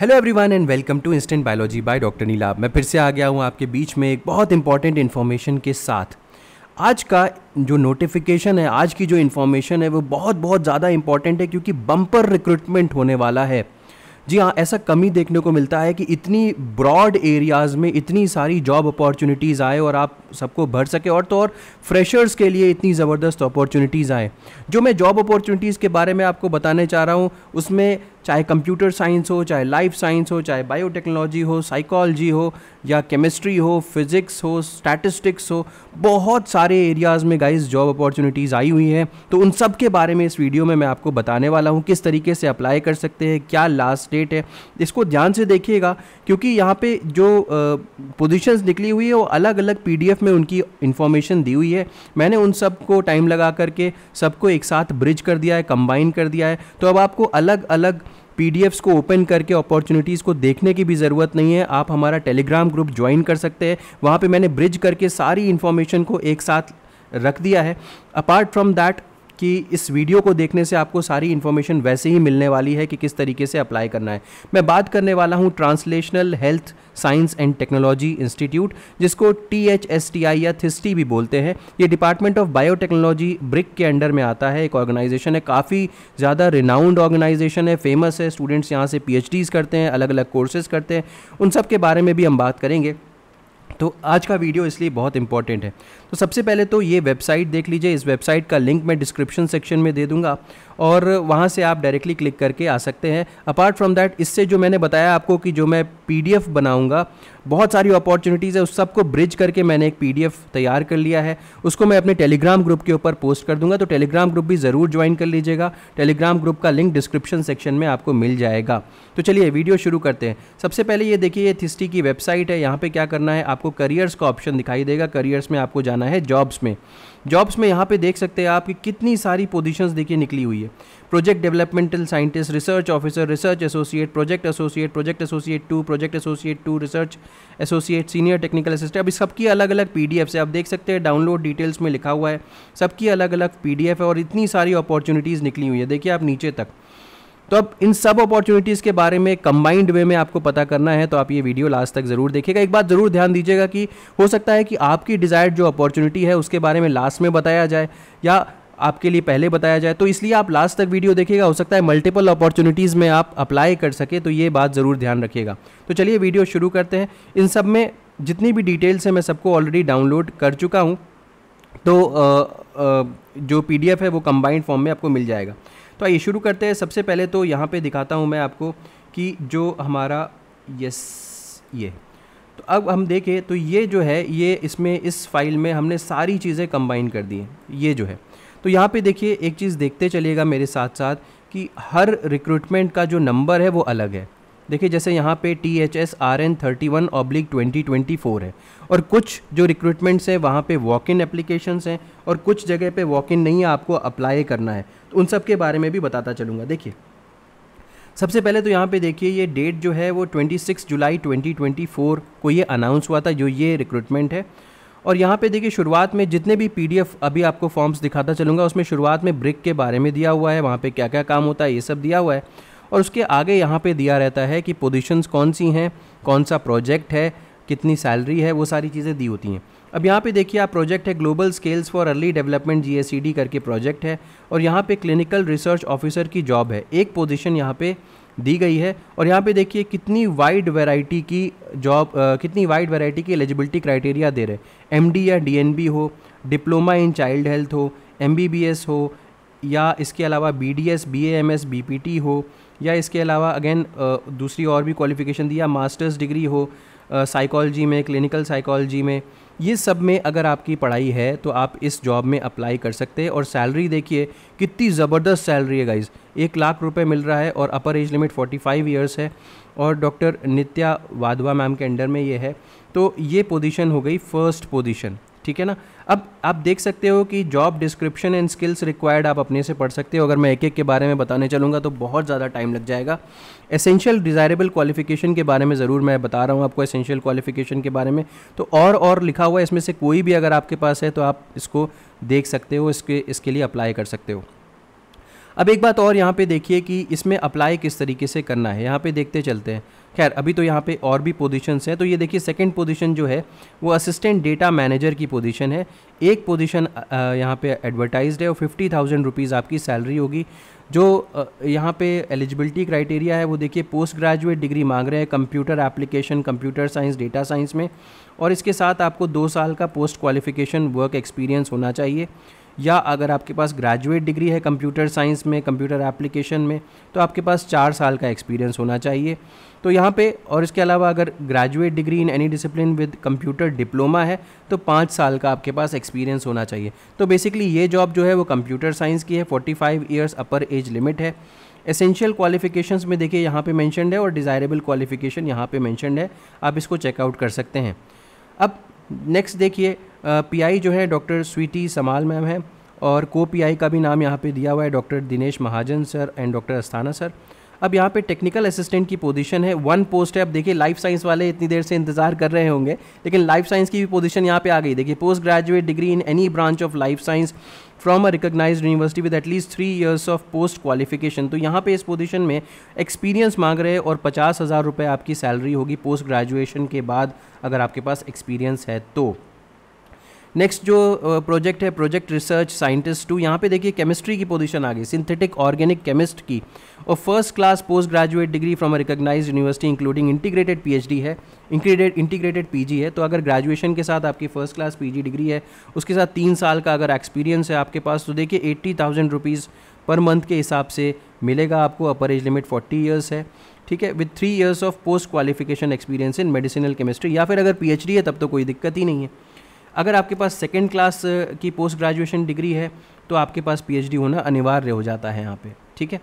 Hello everyone and welcome to instant biology by doctor Neelabh. मैं फिर से आ गया हूँ आपके बीच में एक बहुत इंपॉर्टेंट इन्फॉर्मेशन के साथ। आज का जो नोटिफिकेशन है, आज की जो इन्फॉर्मेशन है वो बहुत ज़्यादा इंपॉर्टेंट है क्योंकि बम्पर रिक्रूटमेंट होने वाला है। जी हाँ, ऐसा कम ही देखने को मिलता है कि इतनी ब्रॉड एरियाज़ में इतनी सारी जॉब अपॉर्चुनिटीज़ आए और आप सबको भर सके, और तो और फ्रेशर्स के लिए इतनी ज़बरदस्त अपॉर्चुनिटीज़ आए। जो मैं जॉब अपॉर्चुनिटीज़ के बारे में आपको बताने चाह रहा हूँ उसमें चाहे कंप्यूटर साइंस हो, चाहे लाइफ साइंस हो, चाहे बायोटेक्नोलॉजी हो, साइकोलॉजी हो, या केमिस्ट्री हो, फिज़िक्स हो, स्टैटिस्टिक्स हो, बहुत सारे एरियाज़ में गाइस जॉब अपॉर्चुनिटीज़ आई हुई हैं। तो उन सब के बारे में इस वीडियो में मैं आपको बताने वाला हूँ, किस तरीके से अप्लाई कर सकते हैं, क्या लास्ट डेट है। इसको ध्यान से देखिएगा क्योंकि यहाँ पे जो पोजीशंस निकली हुई है वो अलग अलग PDF में उनकी इन्फॉर्मेशन दी हुई है। मैंने उन सब को टाइम लगा करके सबको एक साथ ब्रिज कर दिया है, कंबाइन कर दिया है। तो अब आपको अलग अलग PDFs को ओपन करके अपॉर्चुनिटीज़ को देखने की भी ज़रूरत नहीं है। आप हमारा टेलीग्राम ग्रुप ज्वाइन कर सकते हैं, वहाँ पे मैंने ब्रिज करके सारी इन्फॉर्मेशन को एक साथ रख दिया है। अपार्ट फ्रॉम दैट कि इस वीडियो को देखने से आपको सारी इन्फॉर्मेशन वैसे ही मिलने वाली है कि किस तरीके से अप्लाई करना है। मैं बात करने वाला हूँ translational health science and technology institute, जिसको THSTI या थिस्टी भी बोलते हैं। ये डिपार्टमेंट ऑफ बायोटेक्नोलॉजी ब्रिक के अंडर में आता है। एक ऑर्गेनाइजेशन है, काफ़ी ज़्यादा रिनाउंड ऑर्गेनाइजेशन है, फेमस है। स्टूडेंट्स यहाँ से PhDs करते हैं, अलग अलग कोर्सेज करते हैं। उन सब के बारे में भी हम बात करेंगे। तो आज का वीडियो इसलिए बहुत इंपॉर्टेंट है। तो सबसे पहले तो ये वेबसाइट देख लीजिए। इस वेबसाइट का लिंक मैं डिस्क्रिप्शन सेक्शन में दे दूंगा और वहाँ से आप डायरेक्टली क्लिक करके आ सकते हैं। अपार्ट फ्रॉम दैट, इससे जो मैंने बताया आपको कि जो मैं PDF बनाऊंगा, बहुत सारी अपॉर्चुनिटीज़ है, उस सब को ब्रिज करके मैंने एक PDF तैयार कर लिया है। उसको मैं अपने टेलीग्राम ग्रुप के ऊपर पोस्ट कर दूंगा, तो टेलीग्राम ग्रुप भी ज़रूर ज्वाइन कर लीजिएगा। टेलीग्राम ग्रुप का लिंक डिस्क्रिप्शन सेक्शन में आपको मिल जाएगा। तो चलिए वीडियो शुरू करते हैं। सबसे पहले ये देखिए, ये थिस्टी की वेबसाइट है। यहाँ पे क्या करना है, आपको करियर्स का ऑप्शन दिखाई देगा। करियर्स में आपको जाना है जॉब्स में। जॉब्स में यहाँ पे देख सकते हैं आप कि कितनी सारी पोजीशंस देखिए निकली हुई है। Project developmental scientist, research officer, research associate, project associate, project associate 2, project associate 2, research associate, senior technical assistant. अभी सबकी अलग अलग PDFs है। आप देख सकते हैं डाउनलोड डिटेल्स में लिखा हुआ है, सबकी अलग अलग PDF है और इतनी सारी अपॉर्चुनिटीज़ निकली हुई है। देखिए आप नीचे तक। तो अब इन सब अपॉर्चुनिटीज़ के बारे में कंबाइंड वे में आपको पता करना है, तो आप ये वीडियो लास्ट तक ज़रूर देखिएगा। एक बात ज़रूर ध्यान दीजिएगा कि हो सकता है कि आपकी डिज़ायर्ड जो अपॉर्चुनिटी है उसके बारे में लास्ट में बताया जाए या आपके लिए पहले बताया जाए, तो इसलिए आप लास्ट तक वीडियो देखिएगा। हो सकता है मल्टीपल अपॉर्चुनिटीज़ में आप अप्लाई कर सके, तो ये बात ज़रूर ध्यान रखिएगा। तो चलिए वीडियो शुरू करते हैं। इन सब में जितनी भी डिटेल्स हैं मैं सबको ऑलरेडी डाउनलोड कर चुका हूँ, तो जो PDF है वो कंबाइंड फॉर्म में आपको मिल जाएगा। तो आइए शुरू करते हैं। सबसे पहले तो यहाँ पे दिखाता हूँ मैं आपको कि जो हमारा ये तो अब हम देखें तो ये जो है, ये इसमें इस फाइल में हमने सारी चीज़ें कंबाइन कर दी हैं। ये जो है, तो यहाँ पे देखिए एक चीज़ देखते चलिएगा मेरे साथ साथ कि हर रिक्रूटमेंट का जो नंबर है वो अलग है। देखिए जैसे यहाँ पे THSRN 31/2024 है, और कुछ जो रिक्रूटमेंट्स हैं वहाँ पे वॉक इन एप्लीकेशंस हैं और कुछ जगह पे वॉक इन नहीं है, आपको अप्लाई करना है। तो उन सब के बारे में भी बताता चलूँगा। देखिए सबसे पहले तो यहाँ पे देखिए ये डेट जो है वो 26 जुलाई 2024 को ये अनाउंस हुआ था, जो ये रिक्रूटमेंट है। और यहाँ पे देखिए शुरुआत में जितने भी PDF अभी आपको फॉर्म्स दिखाता चलूँगा, उसमें शुरुआत में ब्रिक के बारे में दिया हुआ है, वहाँ पे क्या क्या काम होता है ये सब दिया हुआ है। और उसके आगे यहाँ पे दिया रहता है कि पोजीशंस कौन सी हैं, कौन सा प्रोजेक्ट है, कितनी सैलरी है, वो सारी चीज़ें दी होती हैं। अब यहाँ पे देखिए आप, प्रोजेक्ट है global scales for early development GSED करके प्रोजेक्ट है, और यहाँ पे क्लिनिकल रिसर्च ऑफिसर की जॉब है। एक पोजीशन यहाँ पे दी गई है। और यहाँ पे देखिए कितनी वाइड वैरायटी की जॉब, कितनी वाइड वैरायटी की एलिजिबिलिटी क्राइटेरिया दे रहे। MD या DNB हो, डिप्लोमा इन चाइल्ड हेल्थ हो, MBBS हो, या इसके अलावा BDS, BAMS, BPT हो, या इसके अलावा अगेन दूसरी और भी क्वालिफिकेशन दिया, मास्टर्स डिग्री हो साइकोलॉजी में, क्लिनिकल साइकोलॉजी में। ये सब में अगर आपकी पढ़ाई है तो आप इस जॉब में अप्लाई कर सकते हैं। और सैलरी देखिए कितनी ज़बरदस्त सैलरी है गाइज़, 1 लाख रुपए मिल रहा है, और अपर एज लिमिट 45 ईयर्स है, और डॉक्टर नित्या वाधवा मैम के अंडर में ये है। तो ये पोजीशन हो गई फर्स्ट पोजीशन, ठीक है ना। अब आप देख सकते हो कि job description and skills required आप अपने से पढ़ सकते हो। अगर मैं एक एक के बारे में बताने चलूँगा तो बहुत ज़्यादा टाइम लग जाएगा। एसेंशियल डिज़ायरेबल क्वालिफिकेशन के बारे में ज़रूर मैं बता रहा हूँ आपको, एसेंशियल क्वालिफिकेशन के बारे में। तो और लिखा हुआ है, इसमें से कोई भी अगर आपके पास है तो आप इसको देख सकते हो, इसके लिए अप्लाई कर सकते हो। अब एक बात और यहाँ पे देखिए कि इसमें अप्लाई किस तरीके से करना है, यहाँ पे देखते चलते हैं। खैर अभी तो यहाँ पे और भी पोजीशंस हैं, तो ये देखिए सेकंड पोजीशन जो है वो असिस्टेंट डेटा मैनेजर की पोजीशन है। एक पोजीशन यहाँ पे एडवर्टाइज्ड है और 50,000 रुपीज़ आपकी सैलरी होगी। जो यहाँ पे एलिजिबिलिटी क्राइटेरिया है वो देखिए पोस्ट ग्रेजुएट डिग्री मांग रहे हैं computer application, computer science, data science में, और इसके साथ आपको 2 साल का पोस्ट क्वालिफिकेशन वर्क एक्सपीरियंस होना चाहिए, या अगर आपके पास ग्रेजुएट डिग्री है कंप्यूटर साइंस में, कंप्यूटर एप्लीकेशन में, तो आपके पास 4 साल का एक्सपीरियंस होना चाहिए। तो यहाँ पे और इसके अलावा अगर graduate degree in any discipline with computer diploma है तो 5 साल का आपके पास एक्सपीरियंस होना चाहिए। तो बेसिकली ये जॉब जो है वो कंप्यूटर साइंस की है, 45 ईयर्स अपर एज लिमिट है। एसेंशियल क्वालिफिकेशंस में देखिए यहाँ पे मेंशन्ड है और डिज़ायरेबल क्वालिफिकेशन यहाँ पे मेंशन्ड है, आप इसको चेकआउट कर सकते हैं। अब नेक्स्ट देखिए पीआई जो है डॉक्टर स्वीटी समाल मैम है, और को पीआई का भी नाम यहाँ पे दिया हुआ है doctor Dinesh Mahajan sir and doctor Asthana sir. अब यहाँ पे टेक्निकल असिस्टेंट की पोजीशन है, 1 पोस्ट है। अब देखिए लाइफ साइंस वाले इतनी देर से इंतजार कर रहे होंगे, लेकिन लाइफ साइंस की भी पोजीशन यहाँ पे आ गई। देखिए post graduate degree in any branch of life science from a recognised university with at least 3 years of post qualification. तो यहाँ पे इस पोजीशन में एक्सपीरियंस मांग रहे हैं और 50,000 रुपये आपकी सैलरी होगी पोस्ट ग्रेजुएशन के बाद, अगर आपके पास एक्सपीरियंस है तो। नेक्स्ट जो प्रोजेक्ट है प्रोजेक्ट रिसर्च साइंटिस्ट 2, यहाँ पे देखिए केमिस्ट्री की पोजीशन आ गई, सिंथेटिक ऑर्गेनिक केमिस्ट की, और first class post graduate degree from a recognised university including integrated PhD है, इंटीग्रेटेड पीजी है। तो अगर ग्रेजुएशन के साथ आपकी फर्स्ट क्लास पीजी डिग्री है, उसके साथ 3 साल का अगर एक्सपीरियंस है आपके पास, तो देखिए 80,000 रुपीज़ पर मंथ के हिसाब से मिलेगा आपको। अपर एज लिमिट 40 ईयर्स है, ठीक है, with 3 years of post qualification experience in medicinal chemistry, या फिर अगर पीएचडी है तब तो कोई दिक्कत ही नहीं है। अगर आपके पास सेकेंड क्लास की पोस्ट ग्रेजुएशन डिग्री है तो आपके पास पीएचडी होना अनिवार्य हो जाता है यहाँ पे, ठीक है।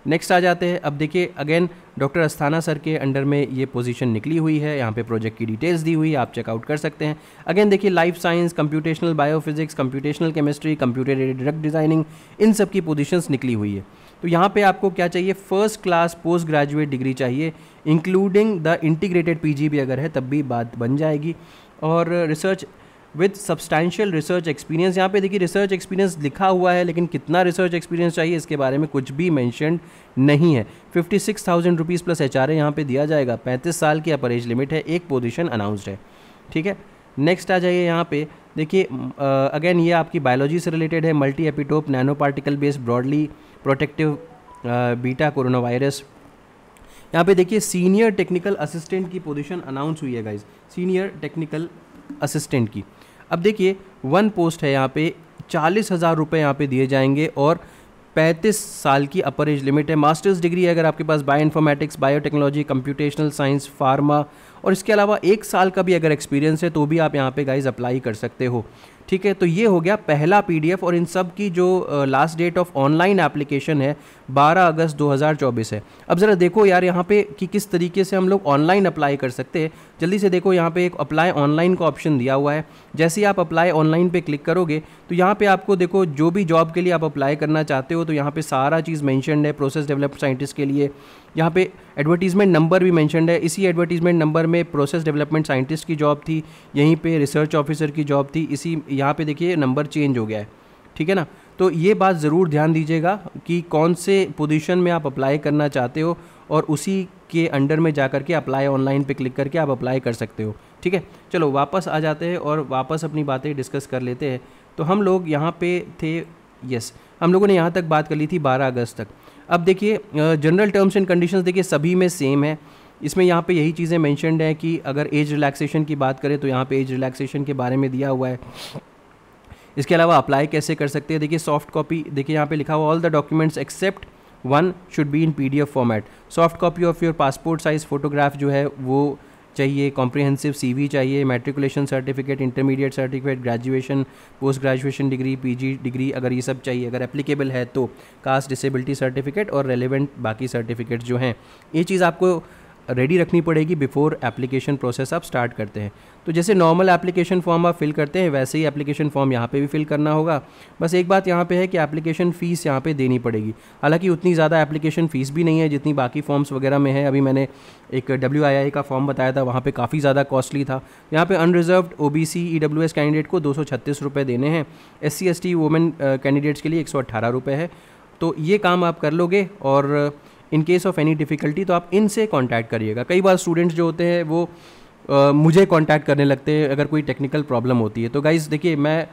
नेक्स्ट आ जाते हैं, अब देखिए अगेन डॉक्टर अस्थाना सर के अंडर में ये पोजीशन निकली हुई है, यहाँ पे प्रोजेक्ट की डिटेल्स दी हुई है, आप चेकआउट कर सकते हैं। अगेन देखिए life science, computational biophysics, computational chemistry, computer aided drug designing, इन सब की पोजीशंस निकली हुई है। तो यहाँ पे आपको क्या चाहिए, first class post graduate degree चाहिए, इंक्लूडिंग द इंटीग्रेटेड पीजी भी अगर है तब भी बात बन जाएगी, और research with substantial research experience. यहाँ पे देखिए रिसर्च एक्सपीरियंस लिखा हुआ है, लेकिन कितना रिसर्च एक्सपीरियंस चाहिए इसके बारे में कुछ भी मेंशन नहीं है। 56,000 रुपीज़ प्लस एचआरए यहाँ पे दिया जाएगा, 35 साल की अपर एज लिमिट है, एक पोजीशन अनाउंस्ड है, ठीक है। नेक्स्ट आ जाइए यहाँ पे देखिए अगेन ये आपकी बायोलॉजी से रिलेटेड है, multi epitope nano particle based broadly protective beta corona virus. यहाँ पे देखिए सीनियर टेक्निकल असिस्टेंट की पोजीशन अनाउंस हुई है गाइज, सीनियर टेक्निकल असिस्टेंट की। अब देखिए 1 पोस्ट है, यहाँ पे 40,000 रुपये यहाँ पे दिए जाएंगे, और 35 साल की अपर एज लिमिट है। मास्टर्स डिग्री है अगर आपके पास bio informatics, biotechnology, computational science, pharma, और इसके अलावा 1 साल का भी अगर एक्सपीरियंस है तो भी आप यहाँ पे गाइज अप्लाई कर सकते हो, ठीक है। तो ये हो गया पहला पीडीएफ, और इन सब की जो last date of online application है 12 अगस्त 2024 है। अब ज़रा देखो यार यहाँ पे कि किस तरीके से हम लोग ऑनलाइन अप्लाई कर सकते हैं। जल्दी से देखो यहाँ पे एक अप्लाई ऑनलाइन का ऑप्शन दिया हुआ है, जैसे ही आप अप्लाई ऑनलाइन पे क्लिक करोगे तो यहाँ पे आपको देखो जो भी जॉब के लिए आप अप्लाई करना चाहते हो तो यहाँ पे सारा चीज़ मेंशन्ड है। प्रोसेस डेवलप्ड साइंटिस्ट के लिए यहाँ पे एडवर्टीजमेंट नंबर भी मेंशन्ड है, इसी एडवर्टीजमेंट नंबर में प्रोसेस डेवलपमेंट साइंटिस्ट की जॉब थी, यहीं पे रिसर्च ऑफिसर की जॉब थी, इसी यहाँ पे देखिए नंबर चेंज हो गया है, ठीक है ना। तो ये बात ज़रूर ध्यान दीजिएगा कि कौन से पोजीशन में आप अप्लाई करना चाहते हो, और उसी के अंडर में जाकर के अप्लाई ऑनलाइन पे क्लिक करके आप अप्लाई कर सकते हो, ठीक है। चलो वापस आ जाते हैं और वापस अपनी बातें डिस्कस कर लेते हैं। तो हम लोग यहाँ पे थे, यस हम लोगों ने यहाँ तक बात कर ली थी 12 अगस्त तक। अब देखिए जनरल टर्म्स एंड कंडीशंस देखिए सभी में सेम है, इसमें यहाँ पे यही चीज़ें मेंशन्ड हैं कि अगर एज रिलैक्सेशन की बात करें तो यहाँ पे एज रिलैक्सेशन के बारे में दिया हुआ है। इसके अलावा अप्लाई कैसे कर सकते हैं, देखिए सॉफ्ट कॉपी देखिए यहाँ पे लिखा हुआ all the documents except 1 should be in PDF format. Soft copy of your passport size photograph जो है वो चाहिए, कॉम्प्रिहेंसिव सीवी चाहिए, matriculation certificate, intermediate certificate, graduation, post graduation degree, PG degree अगर ये सब चाहिए, अगर एप्लीकेबल है तो कास्ट डिसेबिलिटी सर्टिफिकेट और रेलेवेंट बाकी सर्टिफिकेट जो हैं, ये चीज़ आपको रेडी रखनी पड़ेगी बिफोर एप्लीकेशन प्रोसेस आप स्टार्ट करते हैं। तो जैसे नॉर्मल एप्लीकेशन फॉर्म आप फिल करते हैं वैसे ही एप्लीकेशन फॉर्म यहाँ पे भी फिल करना होगा। बस एक बात यहाँ पे है कि एप्लीकेशन फ़ीस यहाँ पे देनी पड़ेगी, हालांकि उतनी ज़्यादा एप्लीकेशन फ़ीस भी नहीं है जितनी बाकी फॉर्म्स वगैरह में है। अभी मैंने एक WII का फॉर्म बताया था, वहाँ पर काफ़ी ज़्यादा कॉस्टली था। यहाँ पर अनरिजर्व्ड OBC EWS कैंडिडेट को 236 रुपये देने हैं, SC ST वुमेन कैंडिडेट्स के लिए 118 रुपये है, तो ये काम आप कर लोगे, और in case of any difficulty तो आप इनसे कांटेक्ट करिएगा। कई बार स्टूडेंट्स जो होते हैं वो मुझे कांटेक्ट करने लगते हैं अगर कोई टेक्निकल प्रॉब्लम होती है। तो गाइज़ देखिए, मैं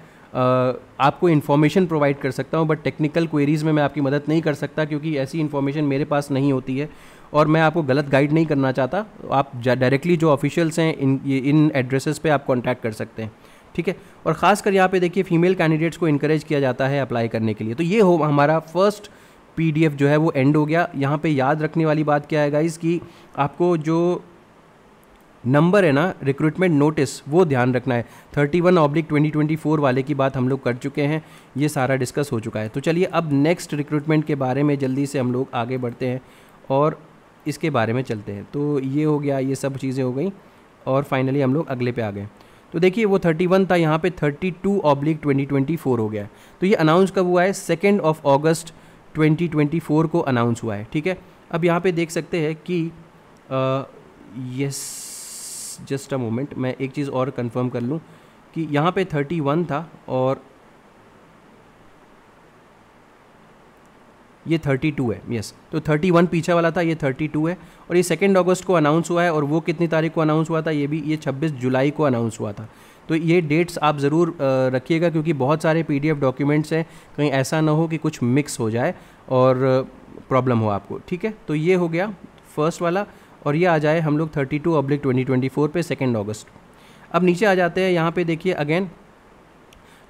आपको इन्फॉर्मेशन प्रोवाइड कर सकता हूँ, बट टेक्निकल क्वेरीज़ में मैं आपकी मदद नहीं कर सकता, क्योंकि ऐसी इन्फॉर्मेशन मेरे पास नहीं होती है और मैं आपको गलत गाइड नहीं करना चाहता। आप डायरेक्टली जो ऑफिशियल्स हैं इन एड्रेसेस पे आप कांटेक्ट कर सकते हैं, ठीक है। और ख़ासकर यहाँ पे देखिए फीमेल कैंडिडेट्स को इनकरेज किया जाता है अप्लाई करने के लिए। तो ये हो हमारा फर्स्ट PDF जो है वो एंड हो गया। यहाँ पे याद रखने वाली बात क्या है गाइज़, कि आपको जो नंबर है ना रिक्रूटमेंट नोटिस, वो ध्यान रखना है। 31/2024 वाले की बात हम लोग कर चुके हैं, ये सारा डिस्कस हो चुका है। तो चलिए अब नेक्स्ट रिक्रूटमेंट के बारे में जल्दी से हम लोग आगे बढ़ते हैं और इसके बारे में चलते हैं। तो ये हो गया, ये सब चीज़ें हो गई और फाइनली हम लोग अगले पे आ गए। तो देखिए वो 31 था, यहाँ पे 32/2024 हो गया है। तो ये अनाउंस कब हुआ है? 2 अगस्त 2024 को अनाउंस हुआ है, ठीक है। अब यहाँ पे देख सकते हैं कि यस, जस्ट अ मोमेंट, मैं एक चीज़ और कंफर्म कर लूँ कि यहाँ पे 31 था और ये 32 है। यस, तो 31 पीछे वाला था, ये 32 है और ये 2 अगस्त को अनाउंस हुआ है। और वो कितनी तारीख को अनाउंस हुआ था? ये 26 जुलाई को अनाउंस हुआ था। तो ये डेट्स आप ज़रूर रखिएगा, क्योंकि बहुत सारे PDF डॉक्यूमेंट्स हैं, कहीं ऐसा ना हो कि कुछ मिक्स हो जाए और प्रॉब्लम हो आपको, ठीक है। तो ये हो गया फर्स्ट वाला और ये आ जाए हम लोग 32/2024 पे 2 अगस्त। अब नीचे आ जाते हैं, यहाँ पे देखिए अगेन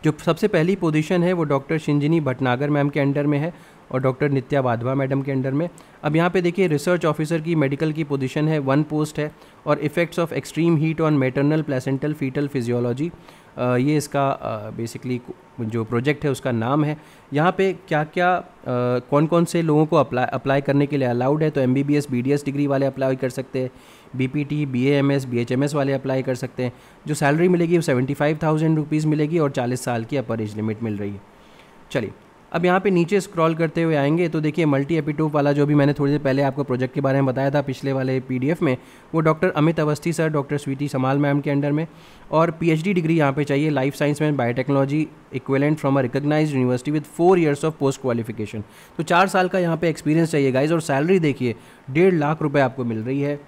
जो सबसे पहली पोजीशन है वो डॉक्टर शिंजिनी भटनागर मैम के अंडर में है और डॉक्टर नित्या वाधवा मैडम के अंडर में। अब यहाँ पे देखिए रिसर्च ऑफिसर की मेडिकल की पोजीशन है, 1 पोस्ट है और effects of extreme heat on maternal placental foetal physiology, ये इसका बेसिकली जो प्रोजेक्ट है उसका नाम है। यहाँ पे क्या क्या कौन कौन से लोगों को अप्लाई करने के लिए अलाउड है? तो MBBS BDS डिग्री वाले अप्लाई कर सकते हैं, BPT BAMS BHMS वाले अप्लाई कर सकते हैं। जो सैलरी मिलेगी वो 75,000 रुपीज़ मिलेगी और 40 साल की अपर एज लिमिट मिल रही है। चलिए अब यहाँ पे नीचे स्क्रॉल करते हुए आएंगे तो देखिए मल्टी एपिटोप वाला जो भी मैंने थोड़ी देर पहले आपको प्रोजेक्ट के बारे में बताया था पिछले वाले PDF में, वो doctor Amit Awasthi sir, doctor Sweety Samal ma'am के अंडर में। और PhD डिग्री यहाँ पे चाहिए लाइफ साइंस में biotechnology equivalent from a recognised university with 4 years of post qualification. तो 4 साल का यहाँ पे एक्सपीरियंस चाहिए गाइज। और सैलरी देखिए 1.5 लाख रुपये आपको मिल रही है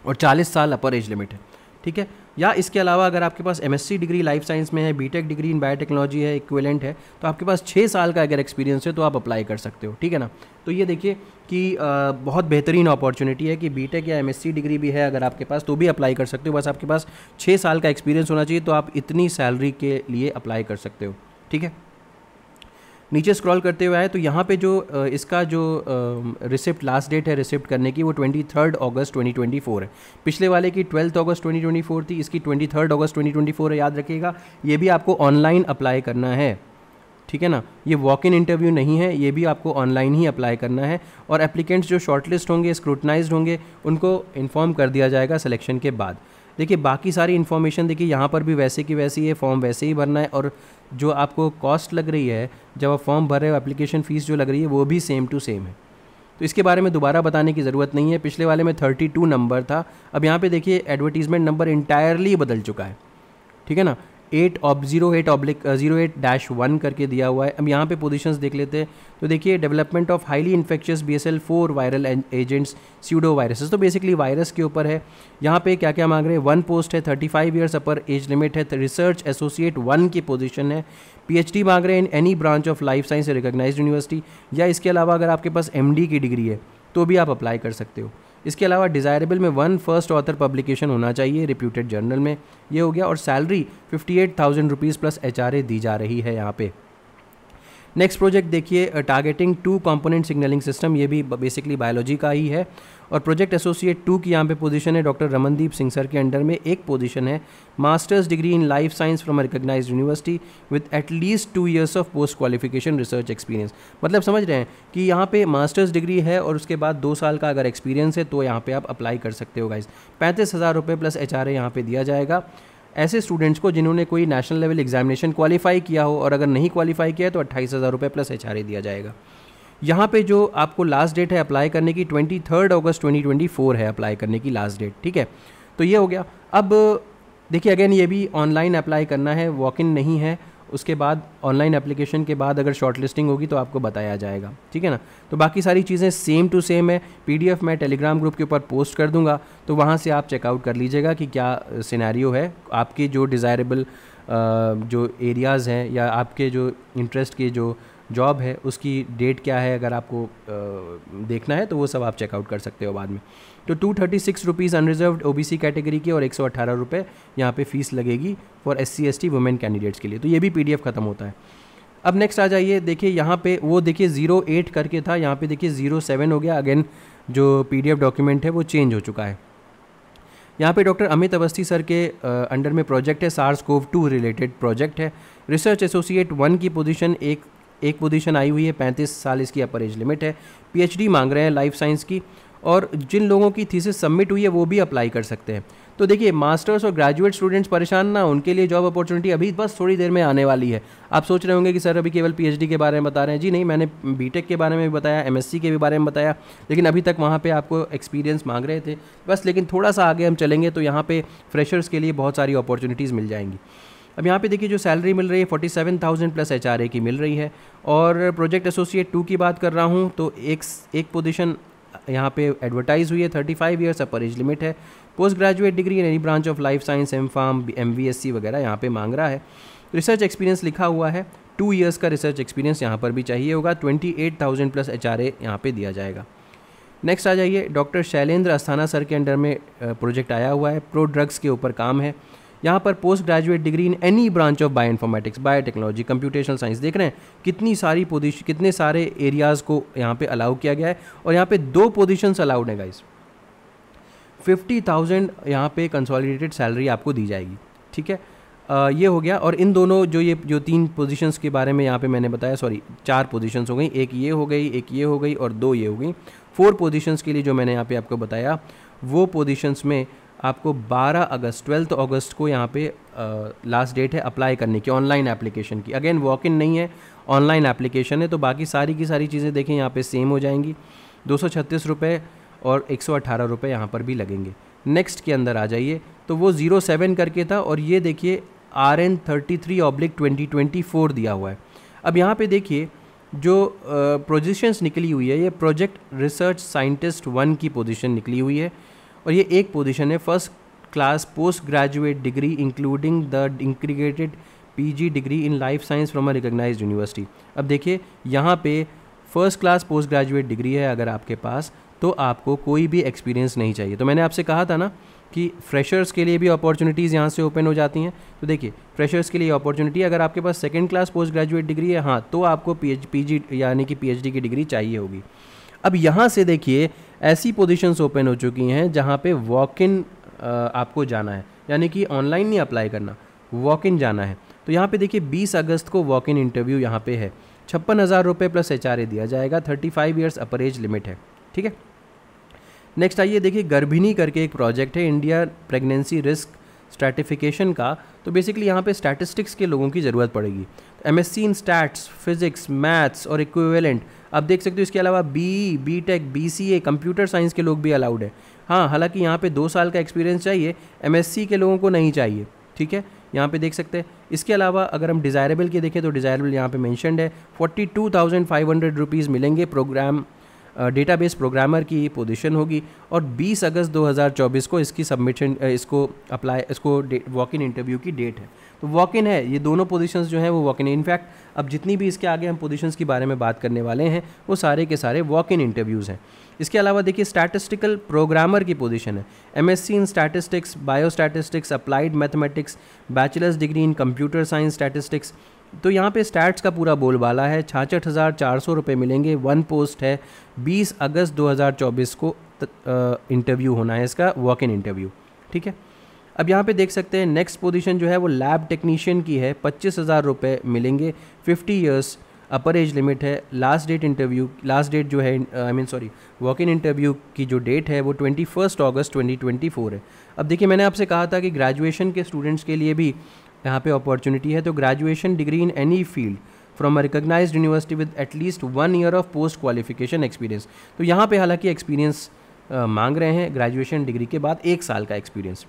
और 40 साल अपर एज लिमिट है, ठीक है। या इसके अलावा अगर आपके पास MSc डिग्री लाइफ साइंस में है, BTech डिग्री इन बायोटेक्नोलॉजी है, इक्विवेलेंट है, तो आपके पास 6 साल का अगर एक्सपीरियंस है तो आप अप्लाई कर सकते हो, ठीक है ना। तो ये देखिए कि बहुत बेहतरीन अपॉर्चुनिटी है कि BTech या MSc डिग्री भी है अगर आपके पास तो भी अप्लाई कर सकते हो। बस आपके पास 6 साल का एक्सपीरियंस होना चाहिए, तो आप इतनी सैलरी के लिए अप्लाई कर सकते हो, ठीक है। नीचे स्क्रॉल करते हुए आए तो यहाँ पे जो इसका जो रिसिप्ट लास्ट डेट है रिसिप्ट करने की वो 23 अगस्त 2024 है। पिछले वाले की 12 अगस्त 2024 थी, इसकी 23 अगस्त 2024 है, याद रखिएगा। ये भी आपको ऑनलाइन अप्लाई करना है, ठीक है ना। ये वॉक इन इंटरव्यू नहीं है, ये भी आपको ऑनलाइन ही अप्लाई करना है। और एप्लीकेंट्स जो शॉर्टलिस्ट होंगे, स्क्रूटनाइज्ड होंगे, उनको इन्फॉर्म कर दिया जाएगा सिलेक्शन के बाद। देखिए बाकी सारी इन्फॉर्मेशन देखिए यहाँ पर भी वैसे की वैसी है, फॉर्म वैसे ही भरना है और जो आपको कॉस्ट लग रही है जब आप फॉर्म भर रहे हो, एप्लीकेशन फ़ीस जो लग रही है वो भी सेम टू सेम है। तो इसके बारे में दोबारा बताने की ज़रूरत नहीं है। पिछले वाले में 32 नंबर था, अब यहाँ पे देखिए एडवर्टीजमेंट नंबर इंटायरली बदल चुका है, ठीक है ना। 08/08-1 करके दिया हुआ है। अब यहाँ पे पोजीशंस देख लेते हैं तो देखिए development of highly infectious BSL-4 viral agents pseudo viruses, तो बेसिकली वायरस के ऊपर है। यहाँ पे क्या क्या मांग रहे हैं? 1 पोस्ट है, 35 ईयर्स अपर एज लिमिट है, रिसर्च एसोसिएट 1 की पोजीशन है, PhD मांग रहे हैं in any branch of life science recognised university, या इसके अलावा अगर आपके पास MD की डिग्री है तो भी आप अप्लाई कर सकते हो। इसके अलावा डिज़ायरेबल में 1 फर्स्ट ऑथर पब्लिकेशन होना चाहिए रिप्यूटेड जर्नल में, ये हो गया। और सैलरी 58,000 रुपीज़ प्लस HRA दी जा रही है यहाँ पे। नेक्स्ट प्रोजेक्ट देखिए टारगेटिंग 2 कंपोनेंट सिग्नलिंग सिस्टम, ये भी बेसिकली बायोलॉजी का ही है। और प्रोजेक्ट एसोसिएट 2 की यहाँ पे पोजीशन है डॉक्टर रमनदीप सिंह सर के अंडर में। एक पोजीशन है masters degree in life science from a recognised university with at least 2 years of post qualification research experience. मतलब समझ रहे हैं कि यहाँ पे मास्टर्स डिग्री है और उसके बाद 2 साल का अगर एक्सपीरियंस है तो यहाँ पे आप अप्लाई कर सकते हो गाइज। 35,000 रुपये प्लस HRA यहाँ पे दिया जाएगा ऐसे स्टूडेंट्स को जिन्होंने कोई नेशनल लेवल एग्जामिनेशन क्वालिफाई किया हो, और अगर नहीं क्वालिफाई किया है तो 28,000 रुपये प्लस HRA दिया जाएगा। यहाँ पे जो आपको लास्ट डेट है अप्लाई करने की 23 अगस्त 2024 है अप्लाई करने की लास्ट डेट, ठीक है। तो ये हो गया। अब देखिए अगेन ये भी ऑनलाइन अप्लाई करना है, वॉक इन नहीं है। उसके बाद ऑनलाइन एप्लीकेशन के बाद अगर शॉर्ट लिस्टिंग होगी तो आपको बताया जाएगा, ठीक है ना। तो बाकी सारी चीज़ें सेम टू सेम है। PDF मैं टेलीग्राम ग्रुप के ऊपर पोस्ट कर दूंगा, तो वहाँ से आप चेकआउट कर लीजिएगा कि क्या सिनेरियो है, आपके जो डिज़ायरेबल जो एरियाज़ हैं या आपके जो इंटरेस्ट की जो जॉब है उसकी डेट क्या है, अगर आपको देखना है तो वो सब आप चेकआउट कर सकते हो बाद में। तो 236 रुपीज़ अनरिजर्व्ड OBC कैटेगरी की और 118 रुपये यहाँ पे फ़ीस लगेगी for SC ST women candidates के लिए। तो ये भी PDF ख़त्म होता है। अब नेक्स्ट आ जाइए, देखिए यहाँ पे वो देखिए 08 करके था, यहाँ पे देखिए 07 हो गया। अगेन जो PDF डॉक्यूमेंट है वो चेंज हो चुका है। यहाँ पे डॉक्टर अमित अवस्थी सर के अंडर में प्रोजेक्ट है, SARS-CoV-2 रिलेटेड प्रोजेक्ट है। रिसर्च एसोसिएट 1 की पोजीशन एक पोजीशन आई हुई है, 35 साल इसकी अपर एज लिमिट है। PhD मांग रहे हैं लाइफ साइंस की, और जिन लोगों की थीसिस सबमिट हुई है वो भी अप्लाई कर सकते हैं। तो देखिए मास्टर्स और ग्रेजुएट स्टूडेंट्स परेशान ना, उनके लिए जॉब अपॉर्चुनिटी अभी बस थोड़ी देर में आने वाली है। आप सोच रहे होंगे कि सर अभी केवल PhD के बारे में बता रहे हैं। जी नहीं, मैंने BTech के बारे में भी बताया, MSc के भी बारे में बताया, लेकिन अभी तक वहाँ पे आपको एक्सपीरियंस मांग रहे थे बस। लेकिन थोड़ा सा आगे हम चलेंगे तो यहाँ पे फ्रेशर्स के लिए बहुत सारी अपॉर्चुनिटीज़ मिल जाएंगी। अब यहाँ पे देखिए जो सैलरी मिल रही है 47,000 प्लस HRA की मिल रही है। और प्रोजेक्ट एसोसिएट 2 की बात कर रहा हूँ तो एक पोजीशन यहाँ पे एडवर्टाइज हुई है, 35 ईयर्स अपर एज लिमिट है। Post graduate degree in any branch of life science, M.Pharm, MVSC वगैरह यहाँ पे मांग रहा है। रिसर्च एक्सपीरियंस लिखा हुआ है, 2 ईयर्स का रिसर्च एक्सपीरियंस यहाँ पर भी चाहिए होगा। 28,000 प्लस HRA यहाँ पे दिया जाएगा। नेक्स्ट आ जाइए, डॉक्टर शैलेंद्र अस्थाना सर के अंडर में प्रोजेक्ट आया हुआ है, प्रो ड्रग्स के ऊपर काम है। यहाँ पर post graduate degree in any branch of bioinformatics, biotechnology, computational science. देख रहे हैं कितनी सारी पोजीशन, कितने सारे एरियाज़ को यहाँ पे अलाउ किया गया है। और यहाँ पे 2 पोजीशंस अलाउड हैं गाइस। 50,000 यहाँ पे कंसोलिडेटेड सैलरी आपको दी जाएगी, ठीक है। ये हो गया। और इन दोनों जो 3 पोजीशंस के बारे में यहाँ पे मैंने बताया, सॉरी 4 पोजीशंस हो गई, एक ये हो गई, एक ये हो गई और 2 ये हो गई। 4 पोजीशंस के लिए जो मैंने यहाँ पे आपको बताया वो पोजीशंस में आपको 12 अगस्त को यहाँ पे लास्ट डेट है अप्लाई करने की, ऑनलाइन एप्लीकेशन की। अगेन वॉक इन नहीं है, ऑनलाइन एप्लीकेशन है। तो बाकी सारी की सारी चीज़ें देखें यहाँ पे सेम हो जाएंगी। 236 रुपये और 118 रुपये यहाँ पर भी लगेंगे। नेक्स्ट के अंदर आ जाइए, तो वो 07 करके था और ये देखिए RN 33/2024 दिया हुआ है। अब यहाँ पे देखिए जो पोजीशंस निकली हुई है, ये प्रोजेक्ट रिसर्च साइंटिस्ट 1 की पोजीशन निकली हुई है। और ये एक पोजीशन है, first class post graduate degree including the integrated PG degree in life science from a recognised university. अब देखिए यहाँ पे first class post graduate degree है अगर आपके पास, तो आपको कोई भी एक्सपीरियंस नहीं चाहिए। तो मैंने आपसे कहा था ना कि फ्रेशर्स के लिए भी अपॉर्चुनिटीज़ यहाँ से ओपन हो जाती हैं। तो देखिए फ्रेशर्स के लिए अपॉर्चुनिटी, अगर आपके पास second class post graduate degree है, हाँ, तो आपको PG यानी कि PhD की डिग्री चाहिए होगी। अब यहाँ से देखिए ऐसी पोजीशंस ओपन हो चुकी हैं जहाँ पे वॉक इन आपको जाना है, यानी कि ऑनलाइन नहीं अप्लाई करना, वॉक इन जाना है। तो यहाँ पे देखिए 20 अगस्त को वॉक इन इंटरव्यू यहाँ पे है। 56,000 रुपये प्लस HRA दिया जाएगा। 35 ईयर्स अपर एज लिमिट है, ठीक है। नेक्स्ट आइए, देखिए गर्भिणी करके एक प्रोजेक्ट है, इंडिया प्रेगनेंसी रिस्क स्ट्रैटिफिकेशन का। तो बेसिकली यहाँ पे स्टैटिस्टिक्स के लोगों की ज़रूरत पड़ेगी। MSc इन स्टैट्स, फिजिक्स, मैथ्स और इक्विवेलेंट आप देख सकते हो। इसके अलावा BE, BTech, BCA, computer science के लोग भी अलाउड है। हाँ, हालांकि यहाँ पे 2 साल का एक्सपीरियंस चाहिए, MSc के लोगों को नहीं चाहिए, ठीक है। यहाँ पे देख सकते हैं। इसके अलावा अगर हम डिज़ायरेबल के देखें तो डिज़ायरेबल यहाँ पे मेंशन्ड है। 42,500 रुपीज़ मिलेंगे। प्रोग्राम डेटाबेस प्रोग्रामर की पोजीशन होगी। और 20 अगस्त 2024 को इसकी सबमिशन इसको वॉक इन इंटरव्यू की डेट है। तो वॉक इन है, ये दोनों पोजीशंस जो हैं वो वॉक इन। इनफैक्ट अब जितनी भी इसके आगे हम पोजीशंस के बारे में बात करने वाले हैं वो सारे के सारे वॉक इन इंटरव्यूज़ हैं। इसके अलावा देखिए स्टैटिस्टिकल प्रोग्रामर की पोजीशन है, MSc इन statistics, biostatistics, applied mathematics, bachelors degree इन कंप्यूटर साइंस स्टैटिस्टिक्स। तो यहाँ पे स्टैट्स का पूरा बोलबाला है। 66,400 रुपये मिलेंगे। 1 पोस्ट है। 20 अगस्त 2024 को इंटरव्यू होना है इसका, वॉक इन इंटरव्यू, ठीक है। अब यहाँ पे देख सकते हैं नेक्स्ट पोजीशन जो है वो लैब टेक्नीशियन की है। 25,000 रुपये मिलेंगे। 50 ईयर्स अपर एज लिमिट है। लास्ट डेट जो है वॉक इन इंटरव्यू की जो डेट है वो 21 अगस्त 2024 है। अब देखिए मैंने आपसे कहा था कि ग्रेजुएशन के स्टूडेंट्स के लिए भी यहाँ पे अपॉर्चुनिटी है। तो graduation degree in any field from a recognised university with at least 1 year of post qualification experience. तो यहाँ पे हालांकि एक्सपीरियंस मांग रहे हैं, ग्रेजुएशन डिग्री के बाद 1 साल का एक्सपीरियंस।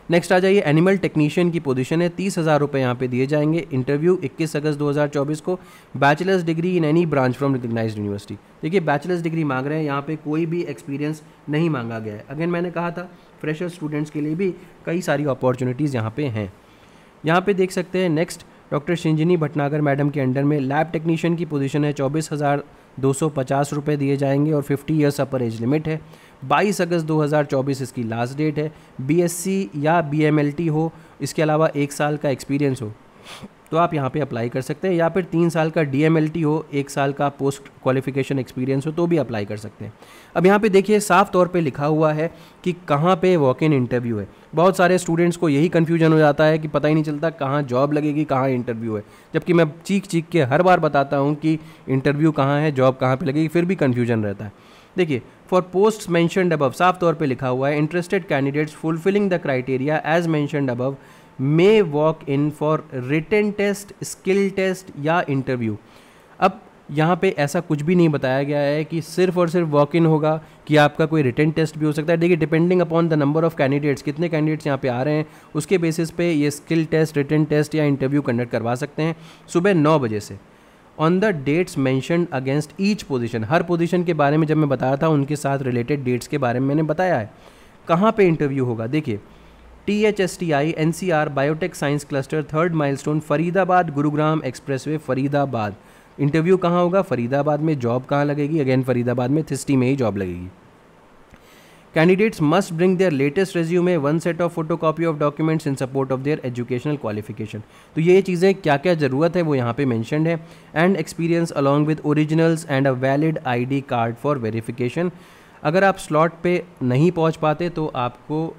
नेक्स्ट आ जाइए, एनिमल टेक्नीशियन की पोजीशन है, 30,000 रुपये यहाँ पे दिए जाएंगे। इंटरव्यू 21 अगस्त 2024 को। Bachelors degree in any branch from recognised university. देखिए बैचलर्स डिग्री मांग रहे हैं, यहाँ पे कोई भी एक्सपीरियंस नहीं मांगा गया है। अगेन मैंने कहा था फ्रेशर स्टूडेंट्स के लिए भी कई सारी अपॉर्चुनिटीज़ यहाँ पे हैं। यहाँ पे देख सकते हैं next, doctor Shinjini Bhatnagar madam के अंडर में लैब टेक्नीशियन की पोजीशन है, 24,250 रुपये दिए जाएंगे और 50 ईयर्स अपर एज लिमिट है। 22 अगस्त 2024 इसकी लास्ट डेट है। बीएससी या बीएमएलटी हो, इसके अलावा 1 साल का एक्सपीरियंस हो तो आप यहाँ पे अप्लाई कर सकते हैं, या फिर 3 साल का डीएमएलटी हो, 1 साल का पोस्ट क्वालिफिकेशन एक्सपीरियंस हो तो भी अप्लाई कर सकते हैं। अब यहाँ पे देखिए साफ तौर पे लिखा हुआ है कि कहाँ पे वॉक इन इंटरव्यू है। बहुत सारे स्टूडेंट्स को यही कन्फ्यूजन हो जाता है कि पता ही नहीं चलता कहाँ जॉब लगेगी, कहाँ इंटरव्यू है, जबकि मैं चीख चीख के हर बार बताता हूँ कि इंटरव्यू कहाँ है, जॉब कहाँ पर लगेगी, फिर भी कन्फ्यूजन रहता है। देखिए फॉर पोस्ट मैंशनड अबव साफ तौर पे लिखा हुआ है, interested candidates fulfilling the criteria as mentioned above may walk in for written test, skill test या इंटरव्यू। अब यहाँ पे ऐसा कुछ भी नहीं बताया गया है कि सिर्फ और सिर्फ वॉक इन होगा, कि आपका कोई रिटन टेस्ट भी हो सकता है। देखिए depending upon the number of candidates, कितने कैंडिडेट्स यहाँ पे आ रहे हैं उसके बेसिस पे ये स्किल टेस्ट, रिटन टेस्ट या इंटरव्यू कंडक्ट करवा सकते हैं सुबह 9 बजे से। On the dates mentioned against each position, हर पोजीशन के बारे में जब मैं बता रहा था उनके साथ रिलेटेड डेट्स के बारे में मैंने बताया है। कहाँ पे इंटरव्यू होगा, देखिए THSTI NCR biotech science cluster 3rd milestone Faridabad Gurugram expressway Faridabad. Interview कहाँ होगा, फरीदाबाद में। जॉब कहाँ लगेगी, अगेन फरीदाबाद में, थिस्टी में ही जॉब लगेगी। Candidates must bring their latest resume, 1 set of photocopy of documents in support of their educational qualification. तो ये चीज़ें क्या क्या ज़रूरत है वो यहाँ पे मेंशन्ड है। And experience along with originals and a valid ID card for verification. अगर आप स्लॉट पे नहीं पहुँच पाते तो आपको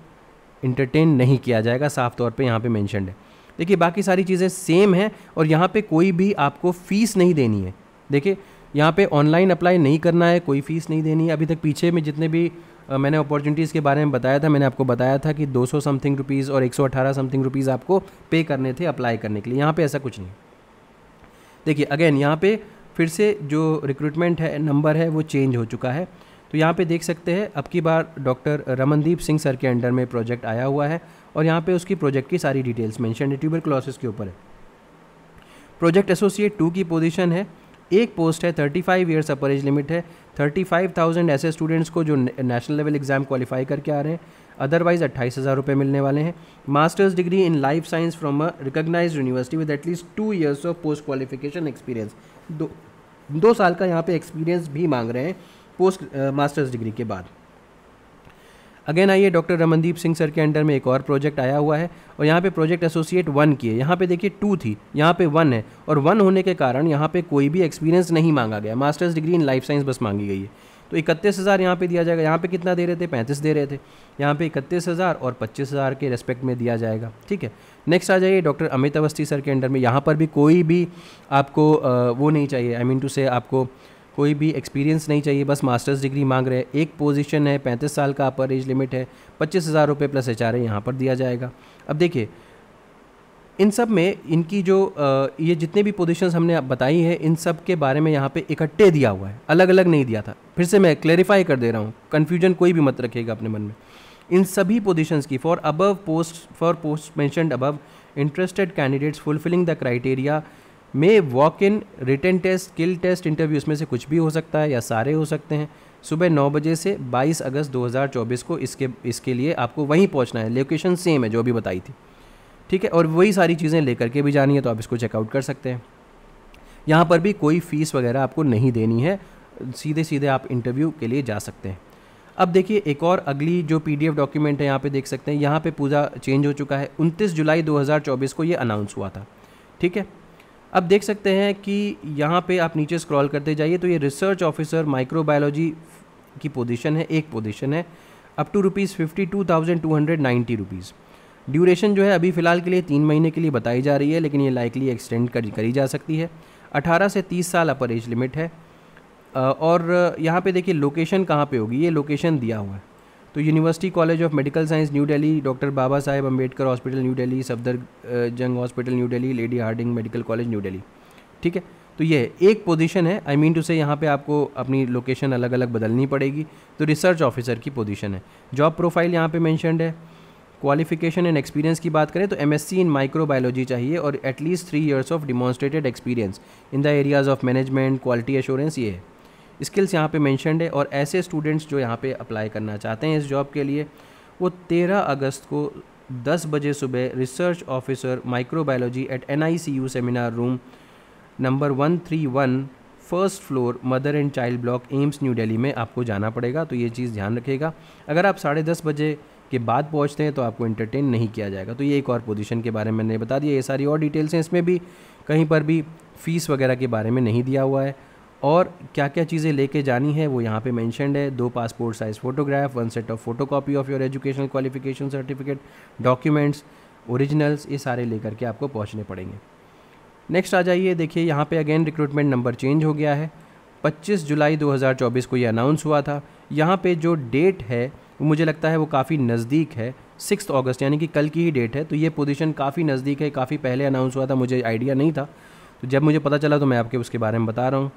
इंटरटेन नहीं किया जाएगा, साफ तौर पे यहाँ पे मेंशन्ड है। देखिए बाकी सारी चीज़ें सेम हैं और यहाँ पे कोई भी आपको फ़ीस नहीं देनी है। देखिए यहाँ पे ऑनलाइन अप्लाई नहीं करना है, कोई फ़ीस नहीं देनी है। अभी तक पीछे में जितने भी मैंने अपॉर्चुनिटीज़ के बारे में बताया था, मैंने आपको बताया था कि 200 समथिंग रुपीज़ और 118 समथिंग रुपीज़ आपको पे करने थे अप्लाई करने के लिए। यहाँ पे ऐसा कुछ नहीं। देखिए अगेन यहाँ पे फिर से जो रिक्रूटमेंट है नंबर है वो चेंज हो चुका है। तो यहाँ पे देख सकते हैं अब की बार डॉक्टर रमनदीप सिंह सर के अंडर में प्रोजेक्ट आया हुआ है और यहाँ पे उसकी प्रोजेक्ट की सारी डिटेल्स मेंशन है, ट्यूबरक्लोसिस के ऊपर है। प्रोजेक्ट एसोसिएट 2 की पोजीशन है, एक पोस्ट है, 35 ईयर्स अपर एज लिमिट है। 35,000 ऐसे स्टूडेंट्स को जो नेशनल लेवल एग्जाम क्वालिफाई करके आ रहे हैं, अदरवाइज 28,000 रुपये मिलने वाले हैं। Masters degree in life science from a recognised university with at least 2 years of post qualification experience. 2 साल का यहाँ पे एक्सपीरियंस भी मांग रहे हैं पोस्ट मास्टर्स डिग्री के बाद। अगेन आइए, डॉक्टर रमनदीप सिंह सर के अंडर में एक और प्रोजेक्ट आया हुआ है और यहाँ पे प्रोजेक्ट एसोसिएट 1 की है। यहाँ पे देखिए 2 थी, यहाँ पे 1 है और 1 होने के कारण यहाँ पे कोई भी एक्सपीरियंस नहीं मांगा गया, masters degree in life science बस मांगी गई है। तो 31,000 यहाँ पे दिया जाएगा। यहाँ पे कितना दे रहे थे, 35 दे रहे थे, यहाँ पे 31,000 और 25,000 के रेस्पेक्ट में दिया जाएगा। ठीक है, नेक्स्ट आ जाइए डॉक्टर अमित अवस्थी सर के अंडर में। यहाँ पर भी कोई भी आपको वो नहीं चाहिए, आई मीन टू से आपको कोई भी एक्सपीरियंस नहीं चाहिए, बस मास्टर्स डिग्री मांग रहे हैं। एक पोजीशन है, 35 साल का अपर एज लिमिट है, 25,000 रुपये प्लस HRA यहाँ पर दिया जाएगा। अब देखिए इन सब में इनकी जो ये जितने भी पोजीशंस हमने बताई है इन सब के बारे में यहाँ पे इकट्ठे दिया हुआ है, अलग अलग नहीं दिया था। फिर से मैं क्लेरिफाई कर दे रहा हूँ, कन्फ्यूजन कोई भी मत रखिएगा अपने मन में। इन सभी पोजीशंस की for post mentioned above interested candidates fulfilling the criteria में walk in, written test, skill test, interview, इसमें से कुछ भी हो सकता है या सारे हो सकते हैं। सुबह 9 बजे से 22 अगस्त 2024 को इसके लिए आपको वहीं पहुंचना है। लोकेशन सेम है जो भी बताई थी, ठीक है, और वही सारी चीज़ें लेकर के भी जानी है तो आप इसको चेकआउट कर सकते हैं। यहाँ पर भी कोई फ़ीस वगैरह आपको नहीं देनी है, सीधे सीधे आप इंटरव्यू के लिए जा सकते हैं। अब देखिए एक और अगली जो PDF डॉक्यूमेंट है यहाँ पे देख सकते हैं, यहाँ पे पूरा चेंज हो चुका है। 29 जुलाई 2024 को ये अनाउंस हुआ था। ठीक है, अब देख सकते हैं कि यहाँ पे आप नीचे स्क्रॉल करते जाइए तो ये रिसर्च ऑफिसर माइक्रोबायोलॉजी की पोजीशन है, एक पोजीशन है, अप टू ₹52,290 रुपीज़। ड्यूरेशन जो है अभी फ़िलहाल के लिए 3 महीने के लिए बताई जा रही है, लेकिन ये लाइकली एक्सटेंड करी जा सकती है। 18 से 30 साल अपर एज लिमिट है। और यहाँ पे देखिए लोकेशन कहाँ पे होगी, ये लोकेशन दिया हुआ है। तो university college of medical science new Delhi, doctor Baba Saheb Ambedkar hospital new Delhi, Safdarjung hospital new Delhi, lady Hardinge medical college new Delhi. ठीक है, तो ये एक पोजीशन है, आई मीन टू से यहाँ पे आपको अपनी लोकेशन अलग अलग बदलनी पड़ेगी। तो रिसर्च ऑफिसर की पोजीशन है। जॉब प्रोफाइल यहाँ पे मेंशन्ड है, क्वालिफिकेशन एंड एक्सपीरियंस की बात करें तो एमएससी इन माइक्रोबायोलॉजी चाहिए और at least 3 years of demonstrated experience in the areas of management, quality assurance, ये है स्किल्स यहाँ पे मेंशन्ड है। और ऐसे स्टूडेंट्स जो यहाँ पे अप्लाई करना चाहते हैं इस जॉब के लिए, वो 13 अगस्त को 10 बजे सुबह research officer microbiology at NICU seminar room number 131 first floor mother and child block, AIIMS, new Delhi में आपको जाना पड़ेगा। तो ये चीज़ ध्यान रखिएगा। अगर आप 10:30 बजे के बाद पहुंचते हैं तो आपको एंटरटेन नहीं किया जाएगा। तो ये एक और पोजीशन के बारे में मैंने बता दिया। ये सारी और डिटेल्स हैं, इसमें भी कहीं पर भी फ़ीस वगैरह के बारे में नहीं दिया हुआ है। और क्या क्या चीज़ें लेके जानी है वो यहाँ पे मेंशन्ड है। 2 passport size photograph, 1 set of photocopy of your educational qualification certificate, documents, originals, ये सारे लेकर के आपको पहुँचने पड़ेंगे। नेक्स्ट आ जाइए, देखिए यहाँ पे अगेन रिक्रूटमेंट नंबर चेंज हो गया है। 25 जुलाई 2024 को ये अनाउंस हुआ था। यहाँ पे जो डेट है वो मुझे लगता है वो काफ़ी नज़दीक है, 6 अगस्त, यानी कि कल की ही डेट है। तो ये पोजीशन काफ़ी नज़दीक है, काफ़ी पहले अनाउंस हुआ था, मुझे आइडिया नहीं था। तो जब मुझे पता चला तो मैं आपके उसके बारे में बता रहा हूँ।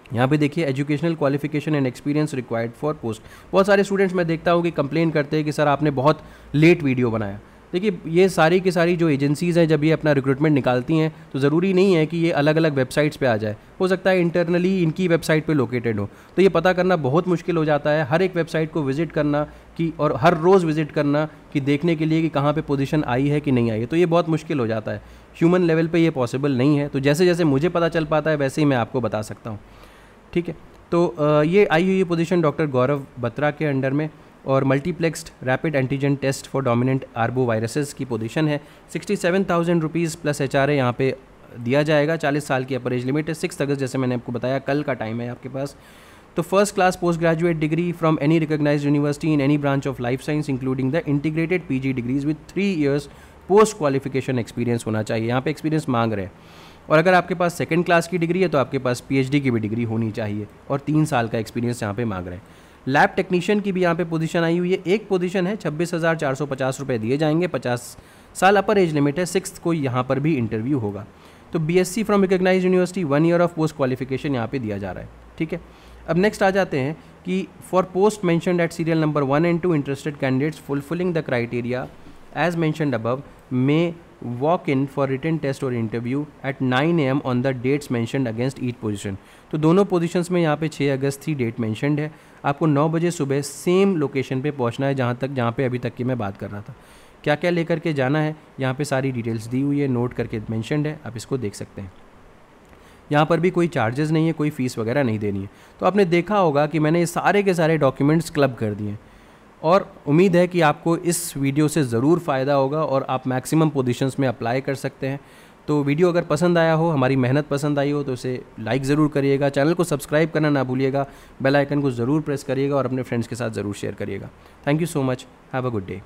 यहाँ पे देखिए educational qualification and experience required for post. बहुत सारे स्टूडेंट्स मैं देखता हूँ कि कंप्लेन करते हैं कि सर आपने बहुत लेट वीडियो बनाया। देखिए ये सारी की सारी जो एजेंसीज़ हैं जब ये अपना रिक्रूटमेंट निकालती हैं तो ज़रूरी नहीं है कि ये अलग अलग वेबसाइट्स पे आ जाए, हो सकता है इंटरनली इनकी वेबसाइट पे लोकेटेड हो। तो ये पता करना बहुत मुश्किल हो जाता है, हर एक वेबसाइट को विजिट करना कि और हर रोज़ विजिट करना कि देखने के लिए कि कहाँ पे पोजीशन आई है कि नहीं आई है। तो ये बहुत मुश्किल हो जाता है, ह्यूमन लेवल पे ये पॉसिबल नहीं है। तो जैसे जैसे मुझे पता चल पाता है वैसे ही मैं आपको बता सकता हूँ, ठीक है। तो ये आई हुई पोजीशन डॉक्टर गौरव बत्रा के अंडर में और multiplexed rapid antigen test for dominant arboviruses की पोजीशन है। 67,000 रुपीज़ प्लस HRA यहाँ पे दिया जाएगा। 40 साल की अपर एज लिमिट है। 6 अगस्त जैसे मैंने आपको बताया कल का टाइम है आपके पास। तो first class post graduate degree from any recognised university in any branch of life science including the integrated PG degrees with 3 years post qualification experience होना चाहिए। यहाँ पे एक्सपीरियंस मांग रहे हैं। और अगर आपके पास सेकंड क्लास की डिग्री है तो आपके पास PhD की भी डिग्री होनी चाहिए और 3 साल का एक्सपीरियंस यहाँ पे मांग रहे हैं। लैब टेक्नीशियन की भी यहाँ पे पोजीशन आई हुई है। एक पोजीशन है, 26,450 रुपये दिए जाएंगे। 50 साल अपर एज लिमिट है। 6 को यहाँ पर भी इंटरव्यू होगा। तो BSc from recognised university 1 year of post qualification यहाँ पे दिया जा रहा है, ठीक है। अब नेक्स्ट आ जाते हैं कि for post mentioned at serial number 1 and 2 interested candidates fulfilling the criteria as mentioned above may walk in for written test और interview at 9 AM on the dates mentioned against each position. तो दोनों positions में यहाँ पे 6 अगस्त ही date mentioned है। आपको 9 बजे सुबह सेम लोकेशन पे पहुँचना है जहाँ पे अभी तक की मैं बात कर रहा था। क्या क्या लेकर के जाना है यहाँ पे सारी डिटेल्स दी हुई है, नोट करके मैंशनड है, आप इसको देख सकते हैं। यहाँ पर भी कोई चार्जेस नहीं है, कोई फ़ीस वगैरह नहीं देनी है। तो आपने देखा होगा कि मैंने ये सारे के सारे डॉक्यूमेंट्स क्लब कर दिए और उम्मीद है कि आपको इस वीडियो से ज़रूर फ़ायदा होगा और आप मैक्सिमम पोजीशंस में अप्लाई कर सकते हैं। तो वीडियो अगर पसंद आया हो, हमारी मेहनत पसंद आई हो तो इसे लाइक ज़रूर करिएगा, चैनल को सब्सक्राइब करना ना भूलिएगा, बेल आइकन को ज़रूर प्रेस करिएगा और अपने फ्रेंड्स के साथ ज़रूर शेयर करिएगा। Thank you so much, have a good day.